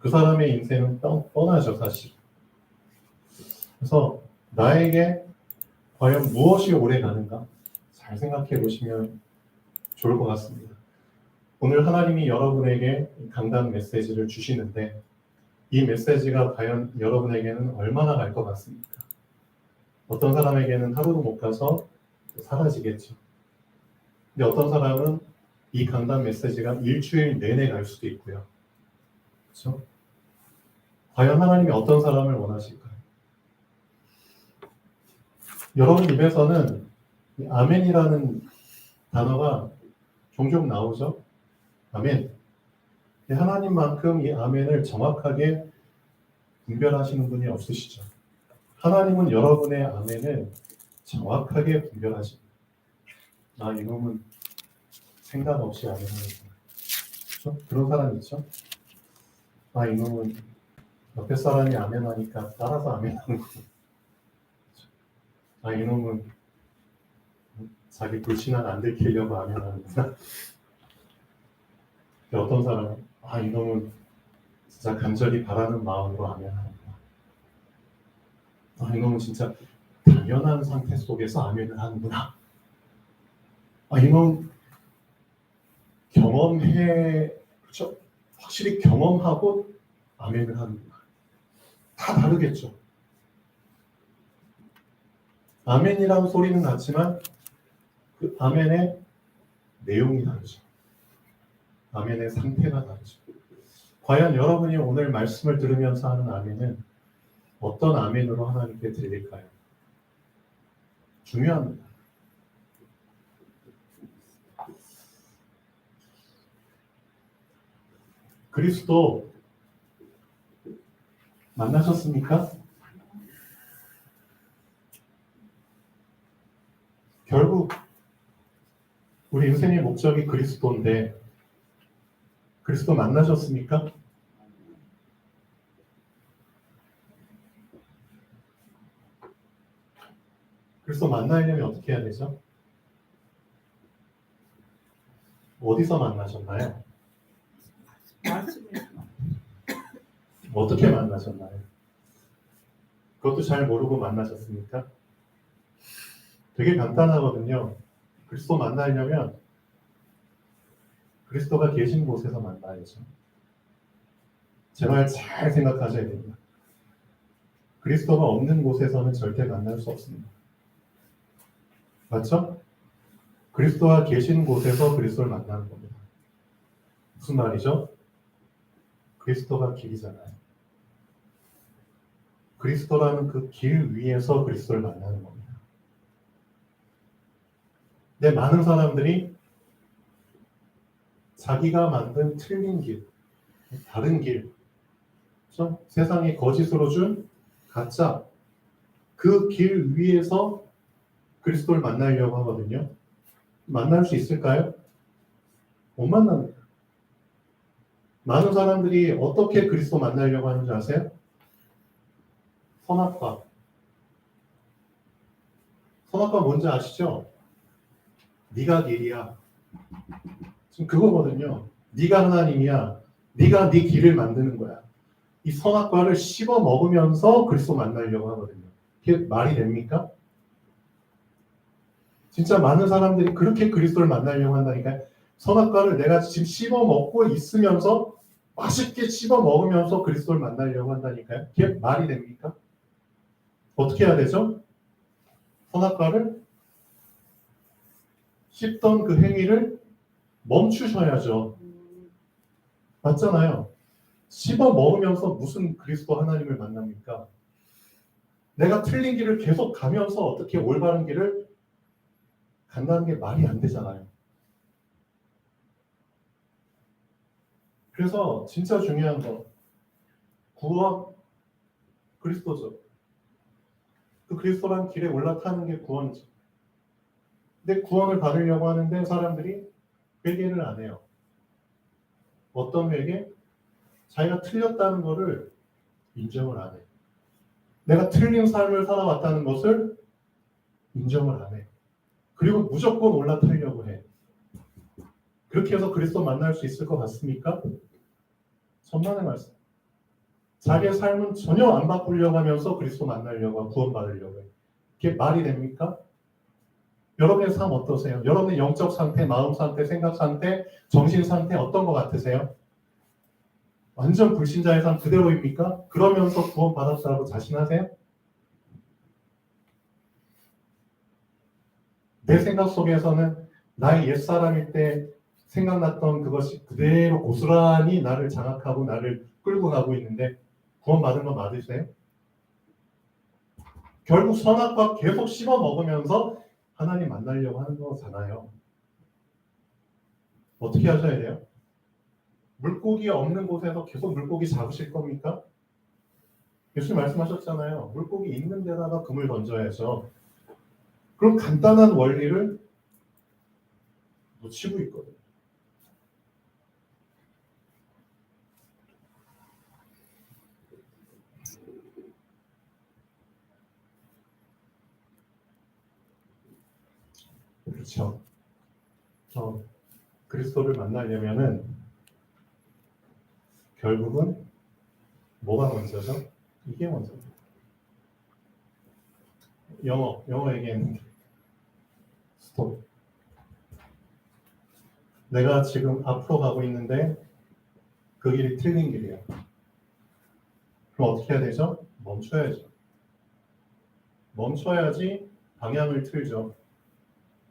그 사람의 인생은 뻔하죠, 사실. 그래서 나에게 과연 무엇이 오래 가는가? 잘 생각해 보시면 좋을 것 같습니다. 오늘 하나님이 여러분에게 강단 메시지를 주시는데 이 메시지가 과연 여러분에게는 얼마나 갈 것 같습니까? 어떤 사람에게는 하루도 못 가서 사라지겠죠. 근데 어떤 사람은 이 강단 메시지가 일주일 내내 갈 수도 있고요. 그렇죠? 과연 하나님이 어떤 사람을 원하실까요? 여러분 입에서는 이 아멘이라는 단어가 종종 나오죠. 아멘. 하나님만큼 이 아멘을 정확하게 분별하시는 분이 없으시죠. 하나님은 여러분의 아멘을 정확하게 분별하십니다. 아, 이놈은 생각 없이 아멘하는구나. 그렇죠? 그런 사람 있죠? 아, 이놈은 옆에 사람이 아멘하니까 따라서 아멘하는구나. 아, 이놈은 자기 불신앙 안 들키려고 아멘하는구나. 어떤 사람은 아, 이놈은 진짜 간절히 바라는 마음으로 아멘하는구나. 아, 이놈은 진짜 당연한 상태 속에서 아멘을 하는구나. 아, 이놈 경험해, 그렇죠? 확실히 경험하고 아멘을 하는구나. 다 다르겠죠. 아멘이라는 소리는 같지만 그 아멘의 내용이 다르죠. 아멘의 상태가 다르죠. 과연 여러분이 오늘 말씀을 들으면서 하는 아멘은 어떤 아멘으로 하나님께 드릴까요? 중요합니다. 그리스도 만나셨습니까? 결국 우리 인생의 목적이 그리스도인데 그리스도 만나셨습니까? 그리스도 만나려면 어떻게 해야 되죠? 어디서 만나셨나요? 어떻게 만나셨나요? 그것도 잘 모르고 만나셨습니까? 되게 간단하거든요. 그리스도 만나려면 그리스도가 계신 곳에서 만나야죠. 제 말 잘 생각하셔야 됩니다. 그리스도가 없는 곳에서는 절대 만날 수 없습니다. 맞죠? 그리스도가 계신 곳에서 그리스도를 만나는 겁니다. 무슨 말이죠? 그리스도가 길이잖아요. 그리스도라는 그 길 위에서 그리스도를 만나는 겁니다. 근데 많은 사람들이 자기가 만든 틀린 길, 다른 길, 그렇죠? 세상이 거짓으로 준 가짜, 그 길 위에서 그리스도를 만나려고 하거든요. 만날 수 있을까요? 못 만납니다. 많은 사람들이 어떻게 그리스도 만나려고 하는지 아세요? 선악과. 선악과 뭔지 아시죠? 네가 길이야. 지금 그거거든요. 네가 하나님이야. 네가 네 길을 만드는 거야. 이 선악과를 씹어 먹으면서 그리스도 만나려고 하거든요. 그게 말이 됩니까? 진짜 많은 사람들이 그렇게 그리스도를 만나려고 한다니까요. 선악과를 내가 지금 씹어 먹고 있으면서 맛있게 씹어 먹으면서 그리스도를 만나려고 한다니까요. 그게 말이 됩니까? 어떻게 해야 되죠? 선악과를 씹던 그 행위를 멈추셔야죠. 맞잖아요. 씹어 먹으면서 무슨 그리스도 하나님을 만납니까? 내가 틀린 길을 계속 가면서 어떻게 올바른 길을 간다는 게 말이 안 되잖아요. 그래서 진짜 중요한 거 구원 그리스도죠. 그 그리스도란 길에 올라타는 게 구원이죠. 근데 구원을 받으려고 하는데 사람들이 회개를 안 해요. 어떤 회개? 자기가 틀렸다는 것을 인정을 안 해. 내가 틀린 삶을 살아왔다는 것을 인정을 안 해. 그리고 무조건 올라타려고 해. 그렇게 해서 그리스도 만날 수 있을 것 같습니까? 천만의 말씀. 자기의 삶은 전혀 안 바꾸려고 하면서 그리스도 만나려고 구원받으려고 해요. 이게 말이 됩니까? 여러분의 삶 어떠세요? 여러분의 영적 상태, 마음 상태, 생각 상태, 정신 상태 어떤 것 같으세요? 완전 불신자의 삶 그대로입니까? 그러면서 구원받았다고 자신하세요? 내 생각 속에서는 나의 옛사람일 때 생각났던 그것이 그대로 고스란히 나를 장악하고 나를 끌고 가고 있는데 구원받은 거 맞으세요? 결국 선악과 계속 씹어 먹으면서 하나님 만나려고 하는 거잖아요. 어떻게 하셔야 돼요? 물고기 없는 곳에서 계속 물고기 잡으실 겁니까? 예수님 말씀하셨잖아요. 물고기 있는 데다가 그물 던져야죠. 그럼 간단한 원리를 놓치고 있거든요. 그렇죠. 그리스도를 만나려면은 결국은 뭐가 먼저죠? 이게 먼저죠. 영어 얘기했는데 스톱. 내가 지금 앞으로 가고 있는데 그 길이 틀린 길이에요. 그럼 어떻게 해야 되죠? 멈춰야죠. 멈춰야지 방향을 틀죠.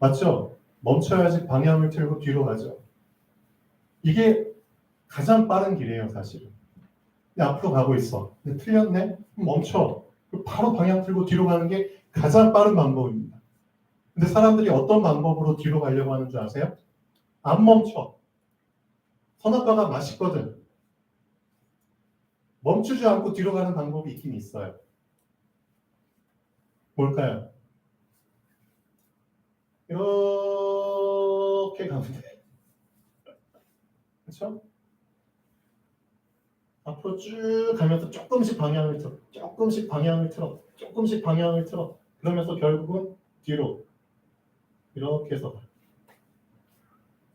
맞죠? 멈춰야지 방향을 틀고 뒤로 가죠. 이게 가장 빠른 길이에요, 사실은. 근데 앞으로 가고 있어. 근데 틀렸네? 멈춰. 바로 방향 틀고 뒤로 가는 게 가장 빠른 방법입니다. 근데 사람들이 어떤 방법으로 뒤로 가려고 하는 줄 아세요? 안 멈춰. 선악과가 맛있거든. 멈추지 않고 뒤로 가는 방법이 있긴 있어요. 뭘까요? 이렇게 가면 돼. 그렇죠? 앞으로 쭉 가면서 조금씩 방향을 틀어. 조금씩 방향을 틀어. 조금씩 방향을 틀어. 그러면서 결국은 뒤로 이렇게 해서 가요.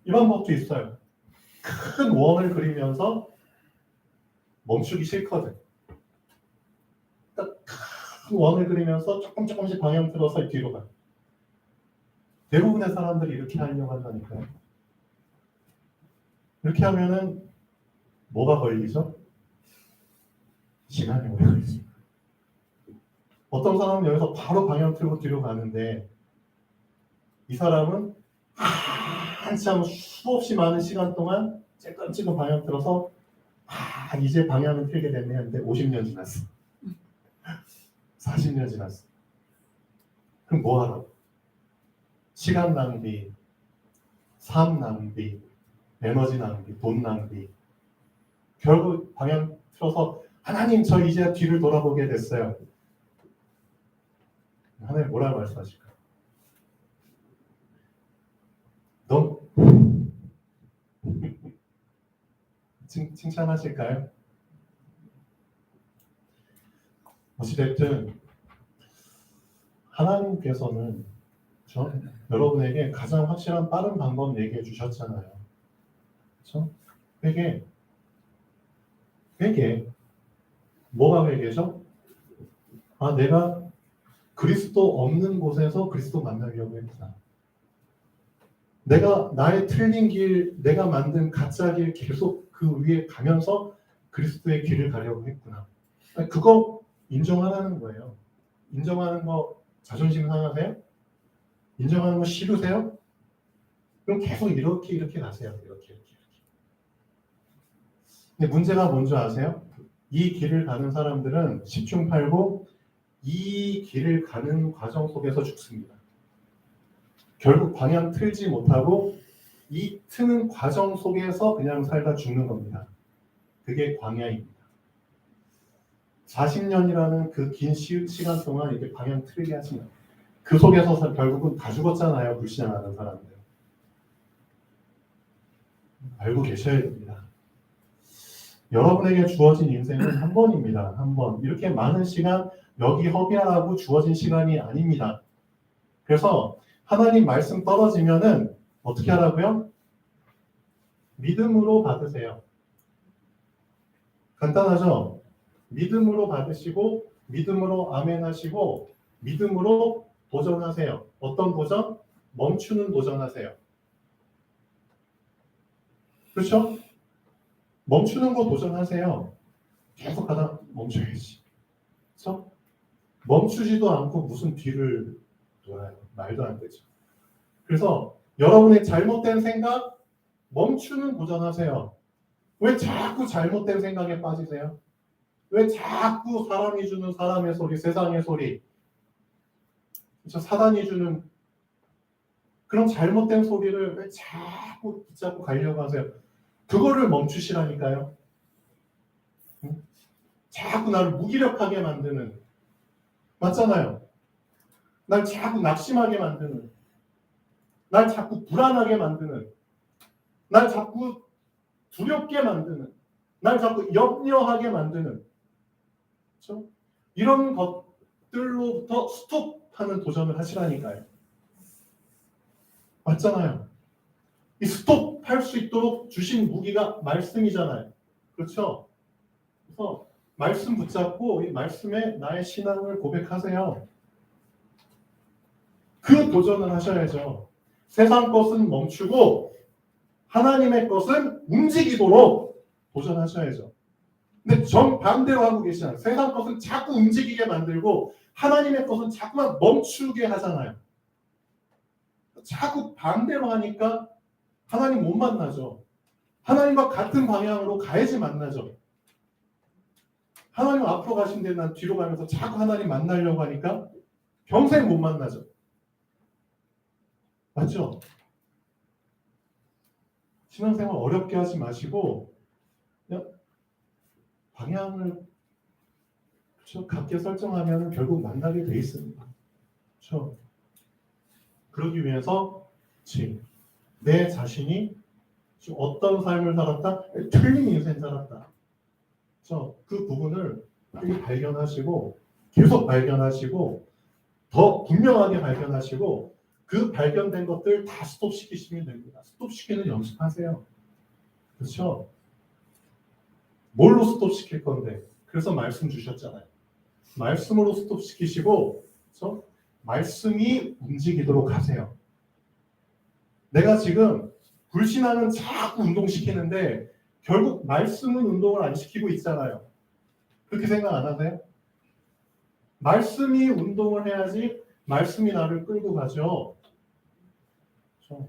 이 방법도 있어요. 큰 원을 그리면서 멈추기 싫거든. 그러니까 큰 원을 그리면서 조금씩 방향 틀어서 뒤로 가요. 대부분의 사람들이 이렇게 하려고 한다니까요. 이렇게 하면은 뭐가 걸리죠? 시간이 오래 걸리죠. 어떤 사람은 여기서 바로 방향 틀고 뒤로 가는데 이 사람은 한참 수없이 많은 시간 동안 찔끔찔끔 방향 틀어서 이제 방향을 틀게 됐네 하는데 50년 지났어. 40년 지났어. 그럼 뭐 하라고? 시간 낭비, 삶 낭비, 에너지 낭비, 돈 낭비. 결국 방향 틀어서 하나님 저 이제 뒤를 돌아보게 됐어요. 하나님 뭐라고 말씀하실까? 너 칭찬하실까요? 어찌됐든 하나님께서는 여러분에게 가장 확실한 빠른 방법 얘기해 주셨잖아요. 그렇죠? 회개. 뭐가 회개죠? 내가 그리스도 없는 곳에서 그리스도 만나려고 했구나. 내가 나의 틀린 길, 내가 만든 가짜 길 계속 그 위에 가면서 그리스도의 길을 가려고 했구나. 그거 인정하라는 거예요. 인정하는 거 자존심 상하세요? 인정하는 거 싫으세요? 그럼 계속 이렇게 가세요. 이렇게. 근데 문제가 뭔지 아세요? 이 길을 가는 사람들은 10중 8구 이 길을 가는 과정 속에서 죽습니다. 결국 방향 틀지 못하고 이 트는 과정 속에서 그냥 살다 죽는 겁니다. 그게 광야입니다. 40년이라는 그 긴 시간 동안 이렇게 방향 틀게 하시면 그 속에서 결국은 다 죽었잖아요. 불신앙하는 사람들. 알고 계셔야 됩니다. 여러분에게 주어진 인생은 한 번입니다. 한 번. 이렇게 많은 시간 여기 허비하라고 주어진 시간이 아닙니다. 그래서 하나님 말씀 떨어지면은 어떻게 하라고요? 믿음으로 받으세요. 간단하죠? 믿음으로 받으시고 믿음으로 아멘 하시고 믿음으로 도전하세요. 어떤 도전? 멈추는 도전하세요. 그렇죠? 멈추는 거 도전하세요. 계속 가다 멈춰야지. 그렇죠? 멈추지도 않고 무슨 뒤를 돌아요. 말도 안 되죠. 그래서 여러분의 잘못된 생각 멈추는 도전하세요. 왜 자꾸 잘못된 생각에 빠지세요? 왜 자꾸 사람이 주는 사람의 소리, 세상의 소리, 그렇죠? 사단이 주는 그런 잘못된 소리를 왜 자꾸 붙잡고 가려고 하세요? 그거를 멈추시라니까요. 응? 자꾸 나를 무기력하게 만드는, 맞잖아요. 날 자꾸 낙심하게 만드는, 날 자꾸 불안하게 만드는, 날 자꾸 두렵게 만드는, 날 자꾸 염려하게 만드는, 그렇죠? 이런 것들로부터 스톱하는 도전을 하시라니까요. 맞잖아요. 이 스톱할 수 있도록 주신 무기가 말씀이잖아요. 그렇죠? 그래서 말씀 붙잡고 이 말씀에 나의 신앙을 고백하세요. 그 도전을 하셔야죠. 세상 것은 멈추고 하나님의 것은 움직이도록 도전하셔야죠. 근데 정반대로 하고 계시잖아요. 세상 것은 자꾸 움직이게 만들고 하나님의 것은 자꾸만 멈추게 하잖아요. 자꾸 반대로 하니까 하나님 못 만나죠. 하나님과 같은 방향으로 가야지 만나죠. 하나님 앞으로 가신데 난 뒤로 가면서 자꾸 하나님 만나려고 하니까 평생 못 만나죠. 맞죠? 신앙생활 어렵게 하지 마시고 그냥 방향을 그렇죠? 같게 설정하면 결국 만나게 돼 있습니다. 그렇죠? 그러기 위해서 내 자신이 어떤 삶을 살았다? 틀린 인생 살았다. 그렇죠? 그 부분을 빨리 발견하시고 계속 발견하시고 더 분명하게 발견하시고 그 발견된 것들 다 스톱시키시면 됩니다. 스톱시키는 연습하세요. 그렇죠? 뭘로 스톱시킬 건데? 그래서 말씀 주셨잖아요. 말씀으로 스톱시키시고 그렇죠? 말씀이 움직이도록 하세요. 내가 지금 불신앙은 자꾸 운동시키는데 결국 말씀은 운동을 안 시키고 있잖아요. 그렇게 생각 안 하세요? 말씀이 운동을 해야지 말씀이 나를 끌고 가죠. 그렇죠?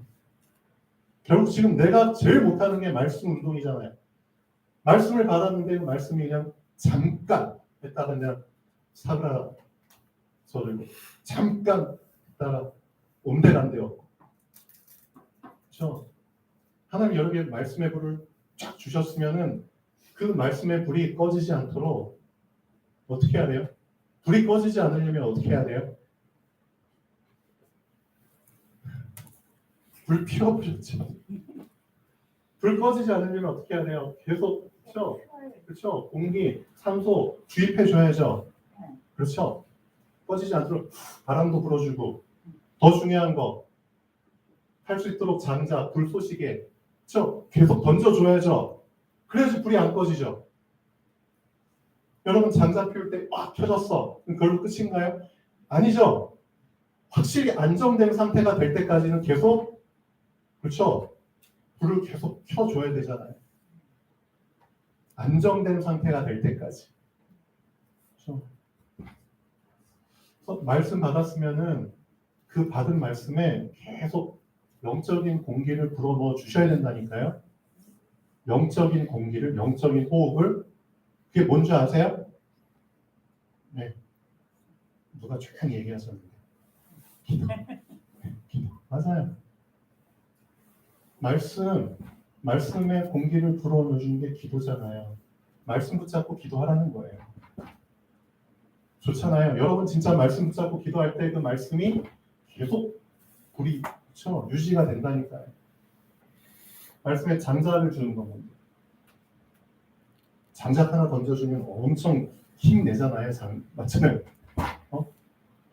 결국 지금 내가 제일 못하는 게 말씀 운동이잖아요. 말씀을 받았는데 말씀이 그냥 잠깐 했다가 그냥 사그라들고 잠깐 했다가 온데간데요. 그렇죠? 하나님 여러 개 말씀의 불을 쫙 주셨으면은 그 말씀의 불이 꺼지지 않도록 어떻게 해야 돼요? 불이 꺼지지 않으려면 어떻게 해야 돼요? 불 피워버렸죠. 불 꺼지지 않으려면 어떻게 해야 돼요? 계속 그렇죠? 그렇죠? 공기, 산소 주입해 줘야죠. 그렇죠? 꺼지지 않도록 바람도 불어주고 더 중요한 거 할 수 있도록 장작, 불쏘시개 그렇죠? 계속 던져줘야죠. 그래야지 불이 안 꺼지죠. 여러분 장작 피울 때 켜졌어. 그걸로 끝인가요? 아니죠. 확실히 안정된 상태가 될 때까지는 계속 그렇죠? 불을 계속 켜줘야 되잖아요. 안정된 상태가 될 때까지. 그렇죠? 그래서 말씀 받았으면은 그 받은 말씀에 계속 영적인 공기를 불어넣어 주셔야 된다니까요. 영적인 공기를, 영적인 호흡을 그게 뭔지 아세요? 네. 누가 조용히 얘기하셨는데. 기도. 네, 기도. 맞아요. 말씀에 공기를 불어넣어 주는 게 기도잖아요. 말씀 붙잡고 기도하라는 거예요. 좋잖아요. 여러분 진짜 말씀 붙잡고 기도할 때 그 말씀이 계속 불이 그렇죠? 유지가 된다니까요. 말씀에 장작을 주는 겁니다. 장작 하나 던져주면 엄청 힘내잖아요. 맞잖아요.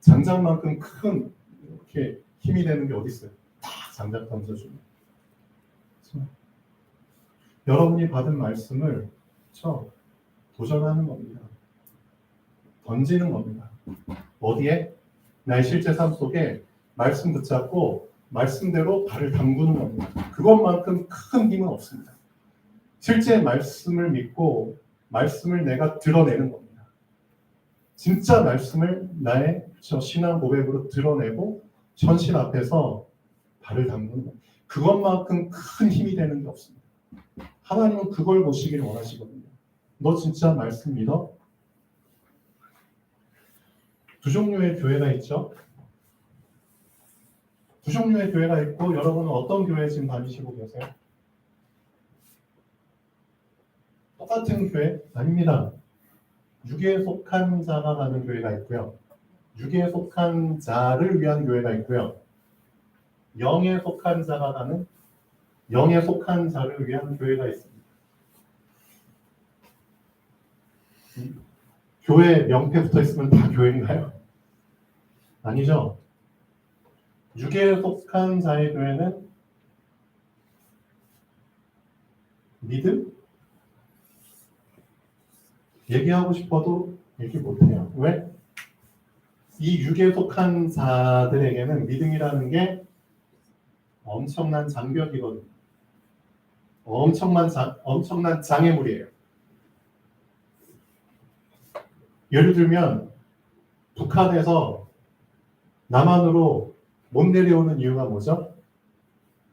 장작만큼 큰 이렇게 힘이 되는 게 어디 있어요? 딱 장작 던져주면. 그렇죠? 여러분이 받은 말씀을 그렇죠? 도전하는 겁니다. 던지는 겁니다. 어디에? 나의 실제 삶 속에 말씀 붙잡고 말씀대로 발을 담그는 겁니다. 그것만큼 큰 힘은 없습니다. 실제 말씀을 믿고 말씀을 내가 드러내는 겁니다. 진짜 말씀을 나의 신앙 고백으로 드러내고 천신 앞에서 발을 담그는 겁니다. 그것만큼 큰 힘이 되는 게 없습니다. 하나님은 그걸 보시기를 원하시거든요. 너 진짜 말씀 믿어? 두 종류의 교회가 있죠. 두 종류의 교회가 있고 여러분은 어떤 교회 지금 다니시고 계세요? 똑같은 교회? 아닙니다. 육에 속한 자가 가는 교회가 있고요. 육에 속한 자를 위한 교회가 있고요. 영에 속한 자가 가는 영에 속한 자를 위한 교회가 있습니다. 교회 명패 붙어 있으면 다 교회인가요? 아니죠. 육에 속한 자의 교회는 믿음? 얘기하고 싶어도 얘기 못해요. 왜? 이 육에 속한 자들에게는 믿음이라는 게 엄청난 장벽이거든요. 엄청난 장애물이에요. 예를 들면 북한에서 남한으로 못 내려오는 이유가 뭐죠?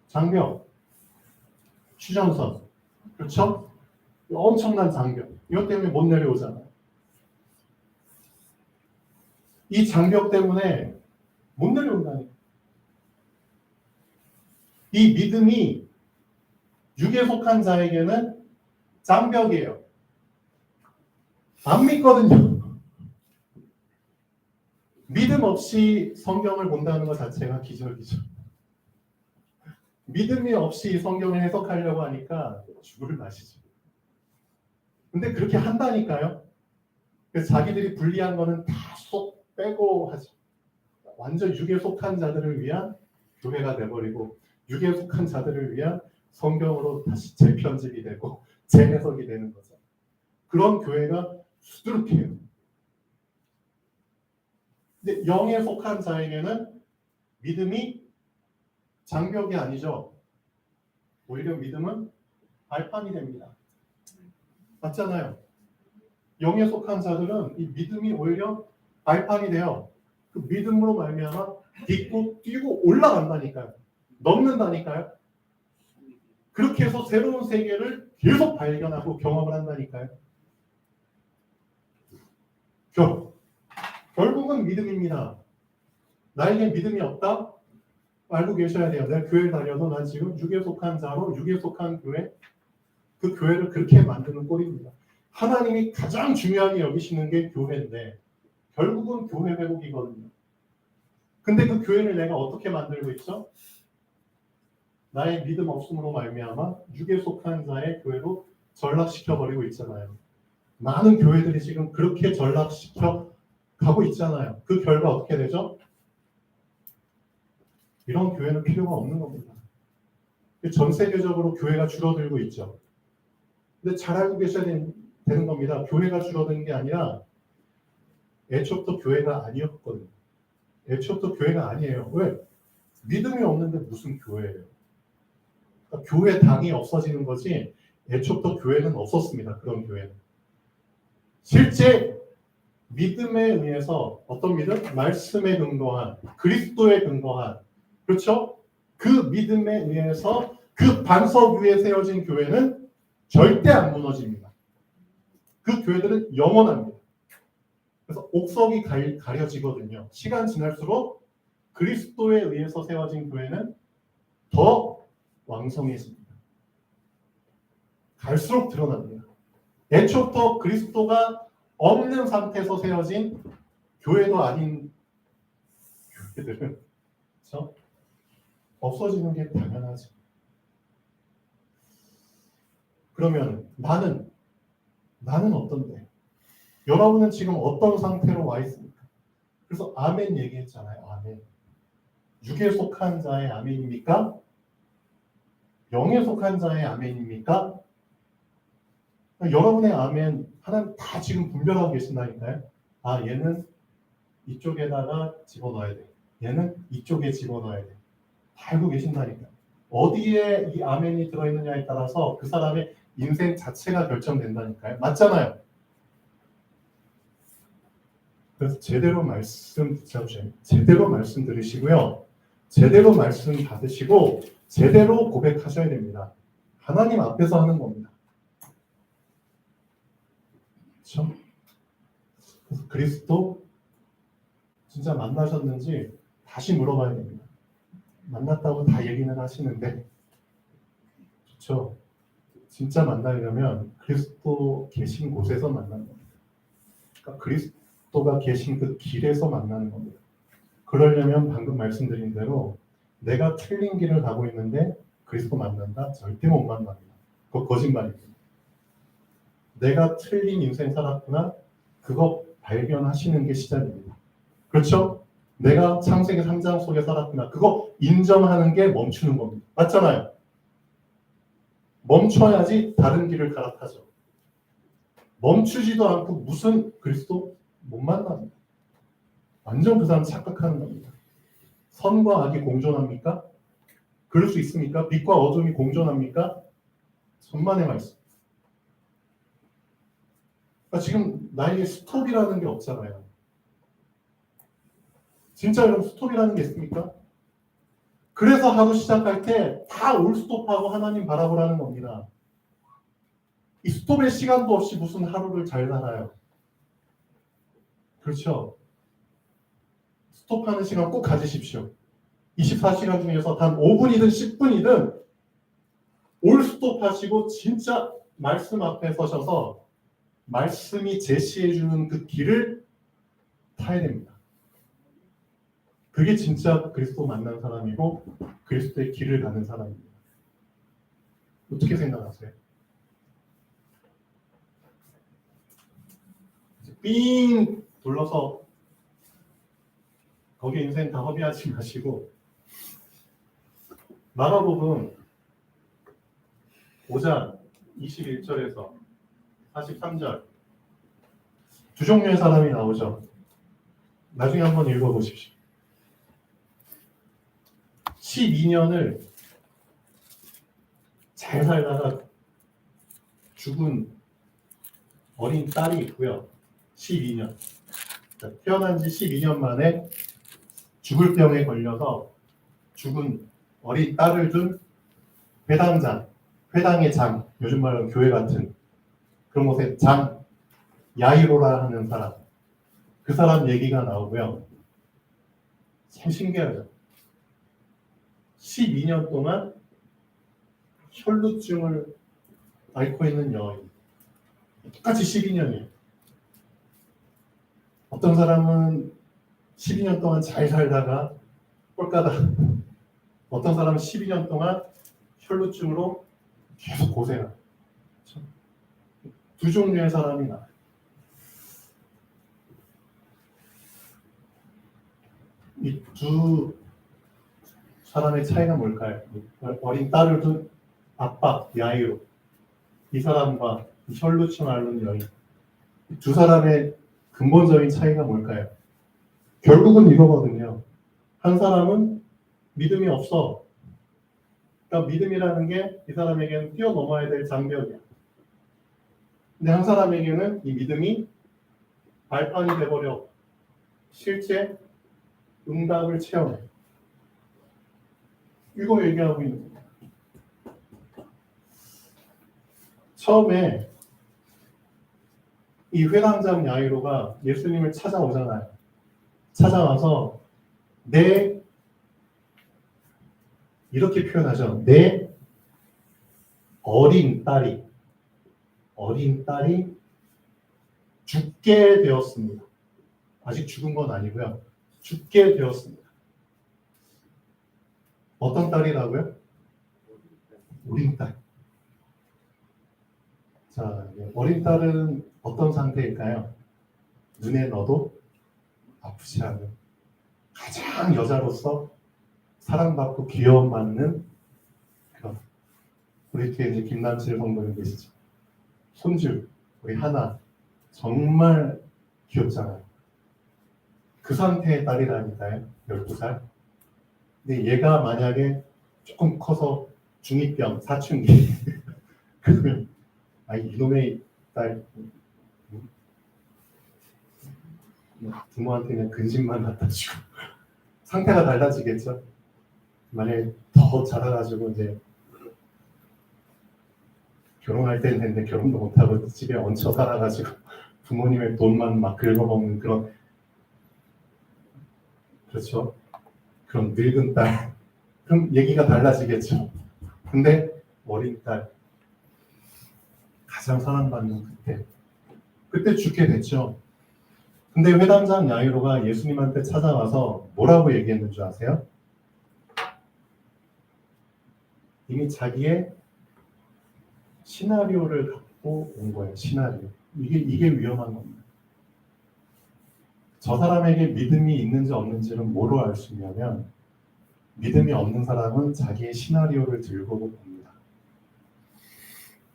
장벽, 휴전선, 그렇죠? 엄청난 장벽. 이것 때문에 못 내려오잖아요. 이 장벽 때문에 못 내려온다니까. 이 믿음이 육에 속한 자에게는 장벽이에요. 안 믿거든요. 믿음 없이 성경을 본다는 것 자체가 기적이죠. 믿음이 없이 성경을 해석하려고 하니까 죽을 맛이죠. 근데 그렇게 한다니까요. 그래서 자기들이 불리한 거는 다 쏙 빼고 하죠. 완전 육에 속한 자들을 위한 교회가 돼버리고 육에 속한 자들을 위한 성경으로 다시 재편집이 되고 재해석이 되는 거죠. 그런 교회가 수두룩해요. 근데 영에 속한 자에게는 믿음이 장벽이 아니죠. 오히려 믿음은 발판이 됩니다. 맞잖아요. 영에 속한 자들은 이 믿음이 오히려 발판이 돼요. 그 믿음으로 말미암아 딛고 뛰고 올라간다니까요. 넘는다니까요. 그렇게 해서 새로운 세계를 계속 발견하고 경험을 한다니까요. 결국은 믿음입니다. 나에게 믿음이 없다? 알고 계셔야 돼요. 내가 교회를 다녀도 난 지금 육에 속한 자로 육에 속한 교회, 그 교회를 그렇게 만드는 꼴입니다. 하나님이 가장 중요하게 여기시는 게 교회인데 결국은 교회 회복이거든요. 근데 그 교회를 내가 어떻게 만들고 있죠? 나의 믿음 없음으로 말미암아 육에 속한 자의 교회로 전락시켜버리고 있잖아요. 많은 교회들이 지금 그렇게 전락시켜 가고 있잖아요. 그 결과 어떻게 되죠? 이런 교회는 필요가 없는 겁니다. 전 세계적으로 교회가 줄어들고 있죠. 근데 잘 알고 계셔야 되는 겁니다. 교회가 줄어드는 게 아니라 애초부터 교회가 아니었거든요. 애초부터 교회가 아니에요. 왜? 믿음이 없는데 무슨 교회예요? 그러니까 교회 당이 없어지는 거지 애초부터 교회는 없었습니다. 그런 교회는. 실제 믿음에 의해서 어떤 믿음? 말씀에 근거한, 그리스도에 근거한, 그렇죠? 그 믿음에 의해서 그 반석 위에 세워진 교회는 절대 안 무너집니다. 그 교회들은 영원합니다. 그래서 옥석이 가려지거든요. 시간 지날수록 그리스도에 의해서 세워진 교회는 더 왕성해집니다. 갈수록 드러납니다. 애초부터 그리스도가 없는 상태에서 세워진 교회도 아닌 교회들은 그렇죠? 없어지는 게 당연하죠. 그러면 나는 어떤데? 여러분은 지금 어떤 상태로 와 있습니까? 그래서 아멘 얘기했잖아요. 아멘. 육에 속한 자의 아멘입니까? 영에 속한 자의 아멘입니까? 여러분의 아멘 하나님 다 지금 분별하고 계신다니까요. 아, 얘는 이쪽에다가 집어넣어야 돼. 얘는 이쪽에 집어넣어야 돼. 다 알고 계신다니까요. 어디에 이 아멘이 들어있느냐에 따라서 그 사람의 인생 자체가 결정된다니까요. 맞잖아요. 그래서 제대로 말씀 붙잡으셔요. 제대로 말씀 들으시고요. 제대로 말씀 받으시고 제대로 고백하셔야 됩니다. 하나님 앞에서 하는 겁니다. 그렇죠? 그래서 그리스도 진짜 만나셨는지 다시 물어봐야 됩니다. 만났다고 다 얘기는 하시는데 그렇죠? 진짜 만나려면 그리스도 계신 곳에서 만나는 겁니다. 그러니까 그리스도가 계신 그 길에서 만나는 겁니다. 그러려면 방금 말씀드린 대로 내가 틀린 길을 가고 있는데 그리스도 만난다? 절대 못 만납니다. 그거 거짓말입니다. 내가 틀린 인생 살았구나? 그거 발견하시는 게 시작입니다. 그렇죠? 내가 창세기 3장 속에 살았구나. 그거 인정하는 게 멈추는 겁니다. 맞잖아요. 멈춰야지 다른 길을 갈아타죠. 멈추지도 않고 무슨 그리스도 못 만납니다. 완전 그 사람 착각하는 겁니다. 선과 악이 공존합니까? 그럴 수 있습니까? 빛과 어둠이 공존합니까? 천만의 말씀. 그러니까 지금 나에게 스톱이라는 게 없잖아요. 진짜 여러분 스톱이라는 게 있습니까? 그래서 하루 시작할 때 다 올 스톱하고 하나님 바라보라는 겁니다. 이 스톱의 시간도 없이 무슨 하루를 잘 살아요. 그렇죠? 스톱하는 시간 꼭 가지십시오. 24시간 중에서 단 5분이든 10분이든 올 스톱하시고 진짜 말씀 앞에 서셔서 말씀이 제시해주는 그 길을 타야 됩니다. 그게 진짜 그리스도 만난 사람이고 그리스도의 길을 가는 사람입니다. 어떻게 생각하세요? 삥 둘러서 거기 인생 다 허비하지 마시고 마가복음 5장 21절에서 43절 두 종류의 사람이 나오죠. 나중에 한번 읽어보십시오. 12년을 잘 살다가 죽은 어린 딸이 있고요. 12년. 태어난 지 12년 만에 죽을 병에 걸려서 죽은 어린 딸을 둔 회당장, 회당의 장, 요즘 말로 교회 같은 그런 곳의 장, 야이로라 하는 사람. 그 사람 얘기가 나오고요. 참 신기하죠. 12년 동안 혈루증을 앓고 있는 여인. 똑같이 12년이에요. 어떤 사람은 12년 동안 잘 살다가 꼴까다. 어떤 사람은 12년 동안 혈루증으로 계속 고생해요. 두 종류의 사람이 나와요. 이 두 사람의 차이가 뭘까요? 어린 딸을 둔 아빠 야이로, 이 사람과 혈루증 앓는 여인, 두 사람의 근본적인 차이가 뭘까요? 결국은 이거거든요. 한 사람은 믿음이 없어. 그러니까 믿음이라는 게 이 사람에게는 뛰어넘어야 될 장벽이야. 근데 한 사람에게는 이 믿음이 발판이 돼버려 실제 응답을 체험해. 이거 얘기하고 있는 거예요. 처음에 이 회당장 야이로가 예수님을 찾아오잖아요. 찾아와서 이렇게 표현하죠. 내 어린 딸이 죽게 되었습니다. 아직 죽은 건 아니고요. 죽게 되었습니다. 어떤 딸이라고요? 어린 딸. 자, 어린 딸은 어떤 상태일까요? 눈에 넣어도 아프지 않은 가장 여자로서 사랑받고 귀여움받는 그런 우리 뒤에 이제 김남실 성도님 계시죠. 손주 우리 하나 정말 귀엽잖아요. 그 상태의 딸이라니까요. 12살. 근데 얘가 만약에 조금 커서 중2병, 사춘기 그러면 이놈의 딸 부모한테는 근심만 갖다 주고 상태가 달라지겠죠. 만약에 더 자라가지고 이제 결혼할 때는 됐는데 결혼도 못하고 집에 얹혀 살아가지고 부모님의 돈만 막 긁어먹는 그런, 그렇죠. 그런 늙은 딸, 그럼 얘기가 달라지겠죠. 근데 어린 딸, 가장 사랑받는 그때 죽게 됐죠. 근데 회당장 야이로가 예수님한테 찾아와서 뭐라고 얘기했는 줄 아세요? 이미 자기의 시나리오를 갖고 온 거예요. 시나리오. 이게 위험한 겁니다. 저 사람에게 믿음이 있는지 없는지는 뭐로 알 수 있냐면, 믿음이 없는 사람은 자기의 시나리오를 들고 옵니다.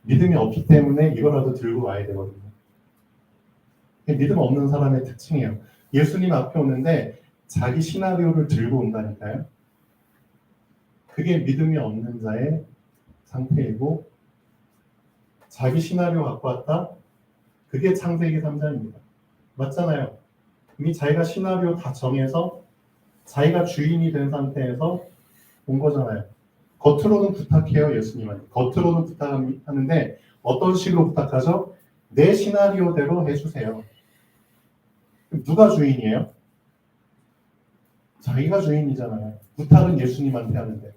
믿음이 없기 때문에 이거라도 들고 와야 되거든요. 믿음 없는 사람의 특징이에요. 예수님 앞에 오는데 자기 시나리오를 들고 온다니까요. 그게 믿음이 없는 자의 상태이고, 자기 시나리오 갖고 왔다? 그게 창세기 3장입니다. 맞잖아요. 이미 자기가 시나리오 다 정해서 자기가 주인이 된 상태에서 온 거잖아요. 겉으로는 부탁해요, 예수님한테. 겉으로는 부탁하는데 어떤 식으로 부탁하죠? 내 시나리오대로 해주세요. 누가 주인이에요? 자기가 주인이잖아요. 부탁은 예수님한테 하는데.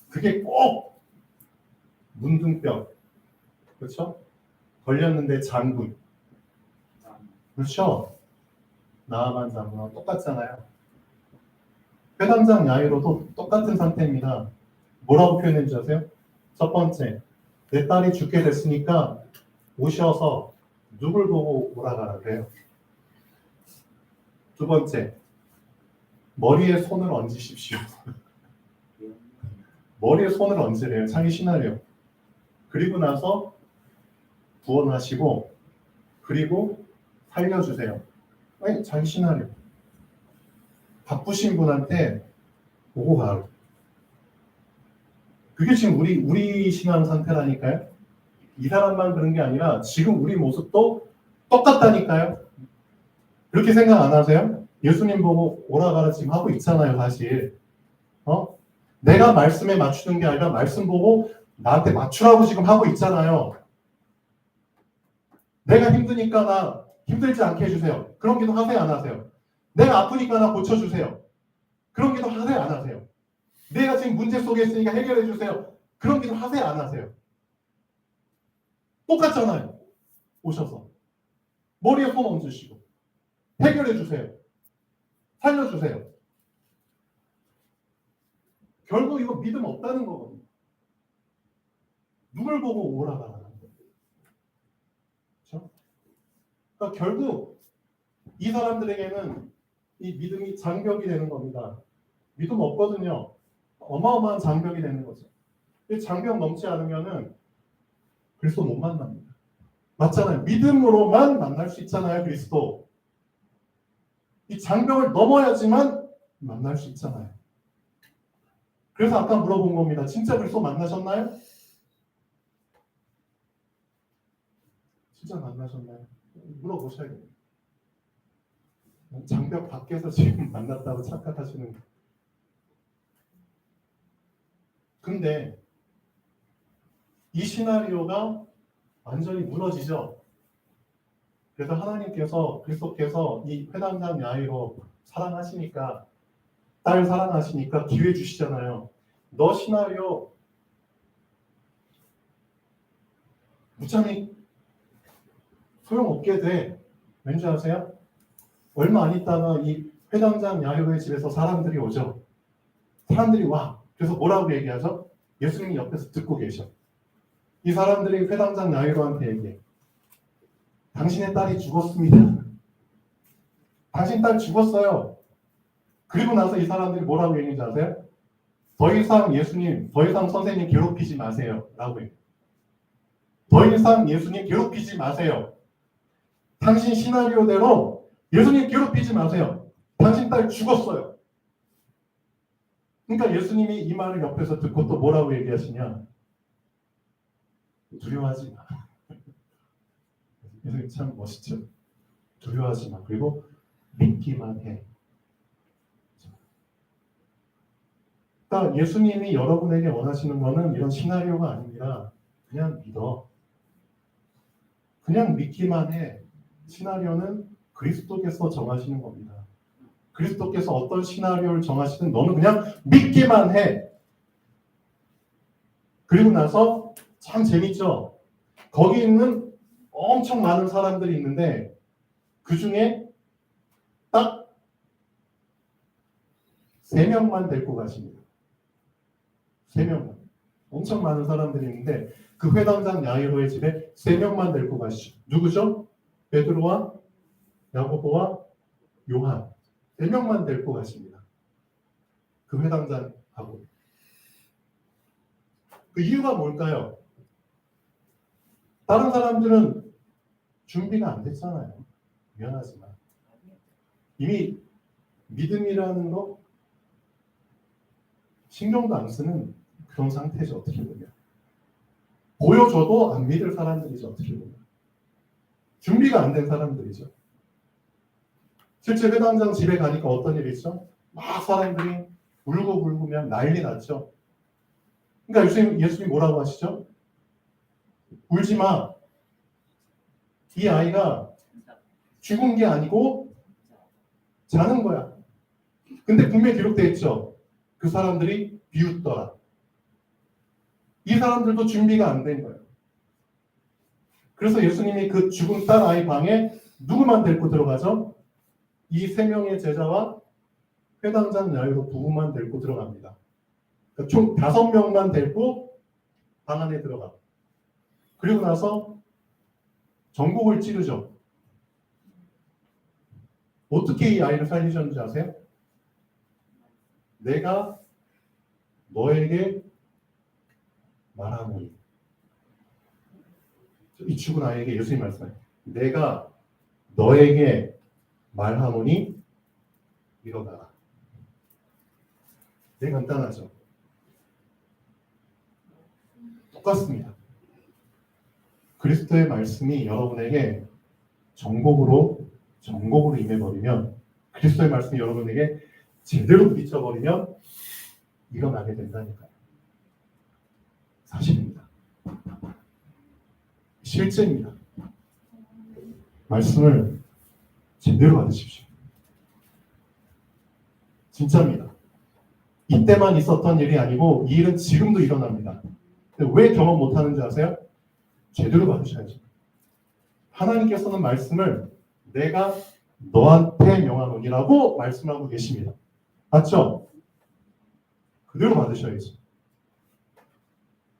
그게 꼭 문둥병, 그렇죠? 걸렸는데 장군, 그렇죠? 나아만 장군하고 똑같잖아요. 회당장 야이로도 똑같은 상태입니다. 뭐라고 표현했는지 아세요? 첫 번째, 내 딸이 죽게 됐으니까 오셔서 누굴 보고 오라가라 그래요. 두 번째, 머리에 손을 얹으십시오. 머리에 손을 얹으래요. 자기 시나리오. 그리고 나서 구원하시고, 그리고 살려주세요. 아니, 자기 시나리오. 바쁘신 분한테 오고 가라. 그게 지금 우리 신앙 상태라니까요. 이 사람만 그런 게 아니라 지금 우리 모습도 똑같다니까요. 그렇게 생각 안 하세요? 예수님 보고 오라가라 지금 하고 있잖아요, 사실. 내가 말씀에 맞추는 게 아니라 말씀 보고 나한테 맞추라고 지금 하고 있잖아요. 내가 힘드니까 나 힘들지 않게 해주세요. 그런 기도 하세요, 안 하세요? 내가 아프니까 나 고쳐주세요. 그런 기도 하세요, 안 하세요? 내가 지금 문제 속에 있으니까 해결해 주세요. 그런 기도 하세요, 안 하세요? 똑같잖아요. 오셔서 머리에 손 얹으시고 해결해 주세요. 살려주세요. 결국 이거 믿음 없다는 거거든요. 누굴 보고 오라가라는 거예요. 그렇죠? 그러니까 결국 이 사람들에게는 이 믿음이 장벽이 되는 겁니다. 믿음 없거든요. 어마어마한 장벽이 되는 거죠. 이 장벽 넘지 않으면은 그리스도 못 만납니다. 맞잖아요. 믿음으로만 만날 수 있잖아요, 그리스도. 이 장벽을 넘어야지만 만날 수 있잖아요. 그래서 아까 물어본 겁니다. 진짜 그리스도 만나셨나요? 진짜 만나셨나요? 물어보셔야겠네요. 장벽 밖에서 지금 만났다고 착각하시는 거예요. 근데 이 시나리오가 완전히 무너지죠. 그래서 하나님께서 그리스도께서 이 회당장 야이로 사랑하시니까, 딸 사랑하시니까 기회 주시잖아요. 너 시나리오 무참히 소용없게 돼. 왠지 아세요? 얼마 안 있다가 이 회당장 야이로의 집에서 사람들이 오죠. 사람들이 와. 그래서 뭐라고 얘기하죠? 예수님이 옆에서 듣고 계셔. 이 사람들이 회당장 야이로한테 얘기해. 당신의 딸이 죽었습니다. 당신 딸 죽었어요. 그리고 나서 이 사람들이 뭐라고 얘기하는지 아세요? 더 이상 예수님, 더 이상 선생님 괴롭히지 마세요. 라고 해요. 더 이상 예수님 괴롭히지 마세요. 당신 시나리오대로 예수님 괴롭히지 마세요. 당신 딸 죽었어요. 그러니까 예수님이 이 말을 옆에서 듣고 또 뭐라고 얘기하시냐? 두려워하지 마. 예수님 참 멋있죠. 두려워하지 마. 그리고 믿기만 해. 그러니까 예수님이 여러분에게 원하시는 거는 이런 시나리오가 아닙니다. 그냥 믿어. 그냥 믿기만 해. 시나리오는 그리스도께서 정하시는 겁니다. 그리스도께서 어떤 시나리오를 정하시든 너는 그냥 믿기만 해. 그리고 나서 참 재밌죠. 거기 있는 엄청 많은 사람들이 있는데 그 중에 딱 3명만 데리고 가십니다. 3명만. 엄청 많은 사람들이 있는데 그 회당장 야이로의 집에 3명만 데리고 가시죠. 누구죠? 베드로와 야고보와 요한. 3명만 데리고 가십니다. 그 회당장하고. 그 이유가 뭘까요? 다른 사람들은 준비가 안 됐잖아요. 미안하지만. 이미 믿음이라는 거 신경도 안 쓰는 그런 상태죠. 어떻게 보면. 보여줘도 안 믿을 사람들이죠. 어떻게 보면. 준비가 안 된 사람들이죠. 실제 회당장 집에 가니까 어떤 일이 있죠? 막 사람들이 울고 불고 그냥 난리 났죠. 그러니까 예수님이 뭐라고 하시죠? 울지 마. 이 아이가 죽은 게 아니고 자는 거야. 근데 분명히 기록되어 있죠. 그 사람들이 비웃더라. 이 사람들도 준비가 안 된 거예요. 그래서 예수님이 그 죽은 딸 아이 방에 누구만 데리고 들어가죠? 이 3명의 제자와 회당장 야이로 부부만 데리고 들어갑니다. 그러니까 총 5명만 데리고 방 안에 들어가. 그리고 나서 전곡을 찌르죠. 어떻게 이 아이를 살리셨는지 아세요? 내가 너에게 말하노니. 이 죽은 아이에게 예수님 말씀해요. 내가 너에게 말하노니 일어나라. 되게 간단하죠. 똑같습니다. 그리스도의 말씀이 여러분에게 정곡으로 임해버리면, 그리스도의 말씀이 여러분에게 제대로 미쳐버리면 일어나게 된다니까요. 사실입니다. 실제입니다. 말씀을 제대로 받으십시오. 진짜입니다. 이때만 있었던 일이 아니고 이 일은 지금도 일어납니다. 왜 경험 못하는지 아세요? 제대로 받으셔야죠. 하나님께서는 말씀을 내가 너한테 명하노니라고 말씀하고 계십니다. 맞죠? 그대로 받으셔야죠.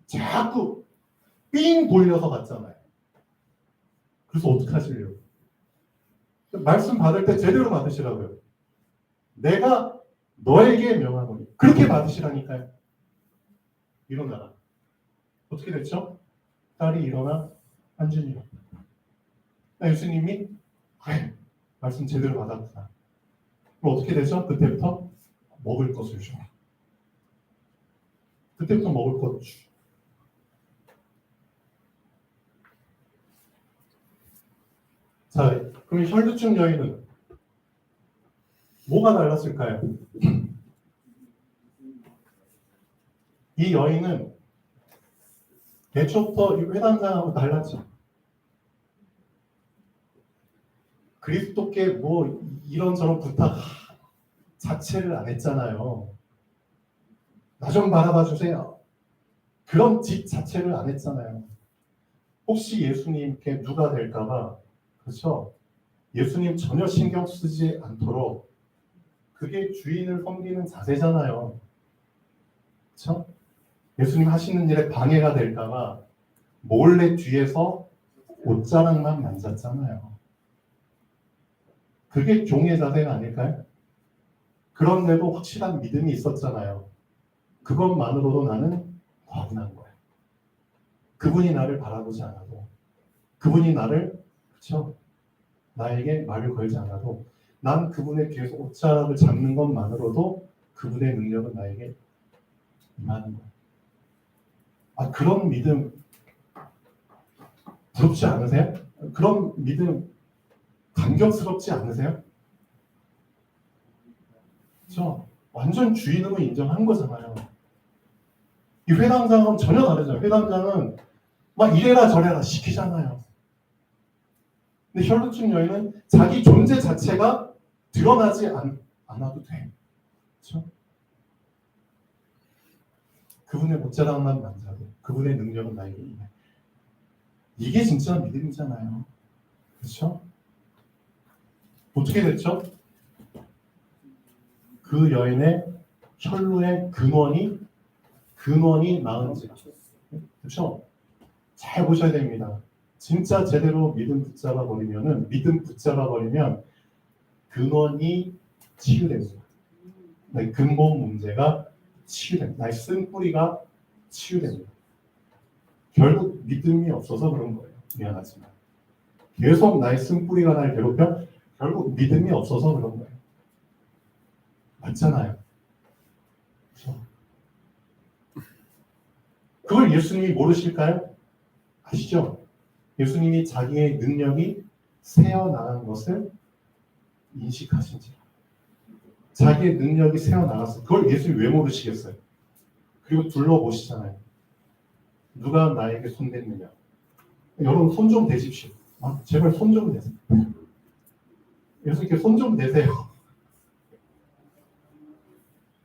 자꾸 삥 돌려서 받잖아요. 그래서 어떡하시려고? 말씀 받을 때 제대로 받으시라고요. 내가 너에게 명하노니. 그렇게 받으시라니까요. 일어나라. 어떻게 됐죠? 딸이 일어나 앉으니라. 예수님이 말씀 제대로 받았구나. 그럼 어떻게 되죠? 그때부터 먹을 것을 줘. 그때부터 먹을 것 줘. 자, 그럼 혈두증 여인은 뭐가 달랐을까요? 이 여인은 애초부터 회당장하고 달랐죠. 그리스도께 뭐 이런저런 부탁 자체를 안 했잖아요. 나 좀 바라봐 주세요. 그런 짓 자체를 안 했잖아요. 혹시 예수님께 누가 될까봐, 그렇죠? 예수님 전혀 신경 쓰지 않도록, 그게 주인을 섬기는 자세잖아요. 그렇죠? 예수님 하시는 일에 방해가 될까봐 몰래 뒤에서 옷자락만 만졌잖아요. 그게 종의 자세가 아닐까요? 그런데도 확실한 믿음이 있었잖아요. 그것만으로도 나는 과분한 거예요. 그분이 나를 바라보지 않아도, 그분이 나를, 그렇죠? 나에게 말을 걸지 않아도 난 그분의 계속 옷자락을 잡는 것만으로도 그분의 능력은 나에게 임하는 거예요. 아, 그런 믿음 부럽지 않으세요? 그런 믿음 감격스럽지 않으세요? 그렇죠? 완전 주인으로 인정한 거잖아요. 이 회당장은 전혀 다르죠. 회당장은 막 이래라 저래라 시키잖아요. 근데 혈루증 여인은 자기 존재 자체가 드러나지 않아도 돼. 그렇죠? 그분의 옷자락만 만져도 그분의 능력은 나에게 임해. 이게 진짜 믿음이잖아요. 그렇죠? 어떻게 됐죠? 그 여인의 혈루의 근원이 나은지. 그렇죠? 잘 보셔야 됩니다. 진짜 제대로 믿음 붙잡아 버리면 근원이 치유됩니다. 나의 근본 문제가 치유됩니다. 나의 쓴뿌리가 치유됩니다. 결국 믿음이 없어서 그런 거예요. 미안하지만 계속 나의 쓴뿌리가 날 괴롭혀 결국 믿음이 없어서 그런 거예요. 맞잖아요. 그렇죠? 그걸 예수님이 모르실까요? 아시죠? 예수님이 자기의 능력이 새어나간 것을 인식하신지 자기의 능력이 새어나갔어. 그걸 예수님이 왜 모르시겠어요? 그리고 둘러보시잖아요. 누가 나에게 손댔느냐. 여러분 손 좀 대십시오. 아, 제발 손 좀 대세요. 예수님께 손 좀 대세요.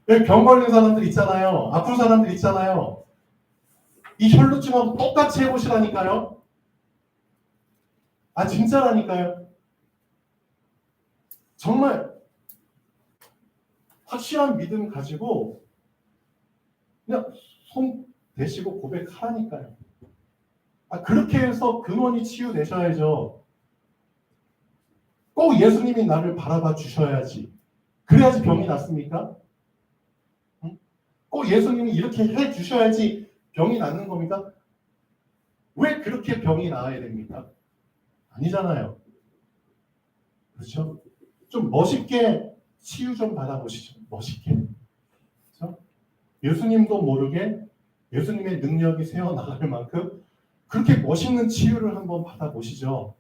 여기 병 걸린 사람들 있잖아요. 아픈 사람들 있잖아요. 이 혈루증하고 똑같이 해보시라니까요. 아 진짜라니까요. 정말 확실한 믿음 가지고 그냥 손 대시고 고백하라니까요. 아 그렇게 해서 근원이 치유되셔야죠. 꼭 예수님이 나를 바라봐 주셔야지. 그래야지 병이 낫습니까? 응? 꼭 예수님이 이렇게 해 주셔야지 병이 낫는 겁니까? 왜 그렇게 병이 나아야 됩니까? 아니잖아요. 그렇죠? 좀 멋있게 치유 좀 받아보시죠. 멋있게. 그렇죠? 예수님도 모르게 예수님의 능력이 새어나갈 만큼 그렇게 멋있는 치유를 한번 받아보시죠.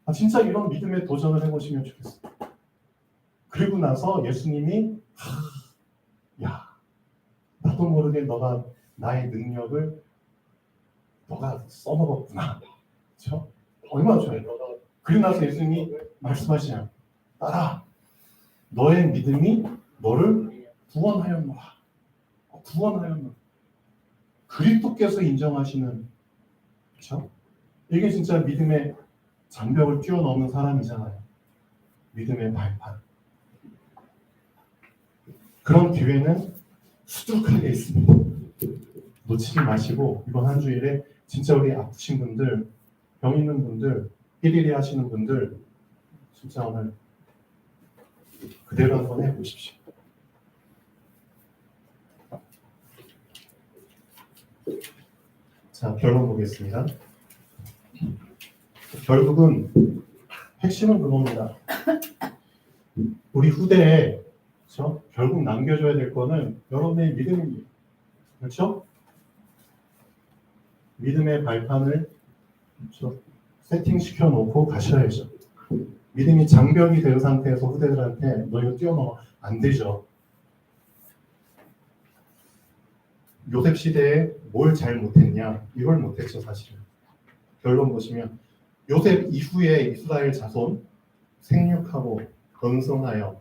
아, 진짜 이런 믿음에 도전을 해보시면 좋겠어요. 그리고 나서 예수님이 야, 나도 모르게 너가 나의 능력을 너가 써먹었구나. 그렇죠? 얼마나 좋아요. 그리고 나서 예수님이 말씀하시냐. 딸아, 너의 믿음이 너를 구원하였노라. 구원하였노라. 그리스도께서 인정하시는, 그렇죠? 이게 진짜 믿음의 장벽을 뛰어넘는 사람이잖아요. 믿음의 발판. 그런 기회는 수두룩하게 있습니다. 놓치지 마시고 이번 한 주일에 진짜 우리 아프신 분들, 병 있는 분들, 삐리리 하시는 분들 진짜 오늘 그대로 한번 해보십시오. 자, 결론 보겠습니다. 결국은 핵심은 그겁니다. 우리 후대에 그렇죠? 결국 남겨줘야 될 거는 여러분의 믿음입니다. 그렇죠? 믿음의 발판을 그렇죠? 세팅시켜 놓고 가셔야죠. 믿음이 장벽이 된 상태에서 후대들한테 너 이거 뛰어넘어 안 되죠. 요셉 시대에 뭘 잘 못했냐? 이걸 못했죠, 사실은. 결론 보시면 요셉 이후에 이스라엘 자손 생육하고 번성하여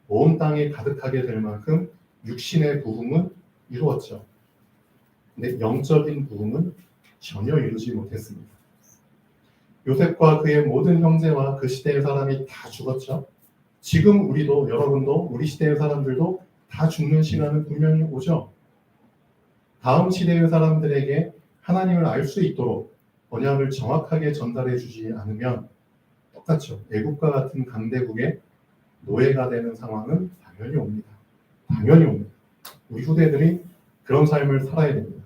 온 땅에 가득하게 될 만큼 육신의 부흥은 이루었죠. 근데 영적인 부흥은 전혀 이루지 못했습니다. 요셉과 그의 모든 형제와 그 시대의 사람이 다 죽었죠. 지금 우리도 여러분도 우리 시대의 사람들도 다 죽는 시간은 분명히 오죠. 다음 시대의 사람들에게 하나님을 알 수 있도록 언약을 정확하게 전달해 주지 않으면 똑같죠. 애국과 같은 강대국의 노예가 되는 상황은 당연히 옵니다. 당연히 옵니다. 우리 후대들이 그런 삶을 살아야 됩니다.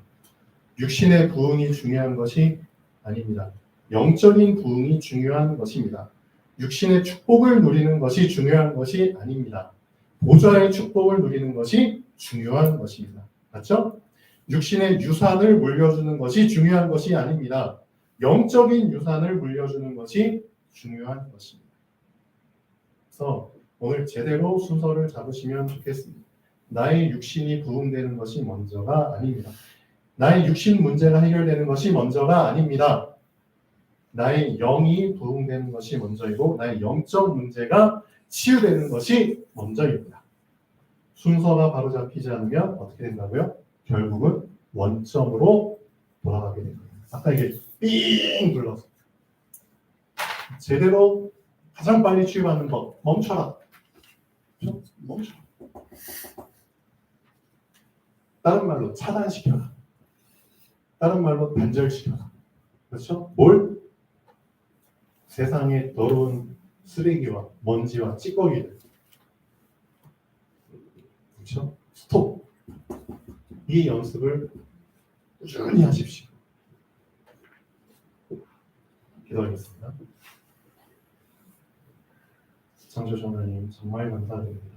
육신의 부흥이 중요한 것이 아닙니다. 영적인 부흥이 중요한 것입니다. 육신의 축복을 누리는 것이 중요한 것이 아닙니다. 보좌의 축복을 누리는 것이 중요한 것입니다. 맞죠? 육신의 유산을 물려주는 것이 중요한 것이 아닙니다. 영적인 유산을 물려주는 것이 중요한 것입니다. 그래서 오늘 제대로 순서를 잡으시면 좋겠습니다. 나의 육신이 부흥되는 것이 먼저가 아닙니다. 나의 육신 문제가 해결되는 것이 먼저가 아닙니다. 나의 영이 부흥되는 것이 먼저이고 나의 영적 문제가 치유되는 것이 먼저입니다. 순서가 바로 잡히지 않으면 어떻게 된다고요? 결국은 원점으로 돌아가게 됩니다. 아까 이게 삥 눌러서 제대로 가장 빨리 치유받는 법 멈춰라. 멈춰. 다른 말로 차단시켜라. 다른 말로 단절시켜라. 그렇죠? 뭘? 세상의 더러운 쓰레기와 먼지와 찌꺼기들. 그렇죠? 스톱. 이 연습을 꾸준히 하십시오. 기도하겠습니다. 창조주 하나님 정말 감사드립니다.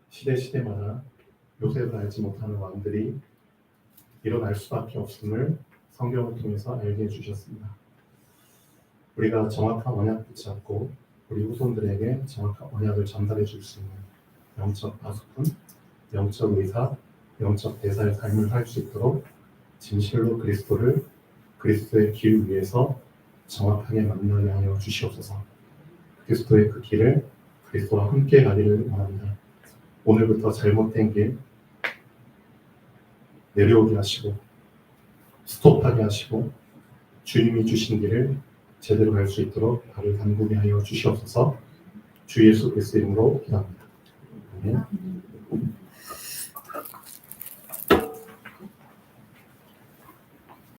시대마다 요셉을 알지 못하는 왕들이 일어날 수밖에 없음을 성경을 통해서 알게 해주셨습니다. 우리가 정확한 언약 붙잡고 우리 후손들에게 정확한 언약을 전달해 줄 수 있는 영적 파수꾼, 영적 의사, 영적 대사의 삶을 살 수 있도록 진실로 그리스도의 길 위에서 정확하게 만나게 하여 주시옵소서. 그리스도의 그 길을 그리스도와 함께 가기를 원합니다. 오늘부터 잘못된 길 내려오게 하시고 스톱하게 하시고 주님이 주신 길을 제대로 갈 수 있도록 발을 담그게 하여 주시옵소서. 주 예수 그리스도 이름으로 기도합니다.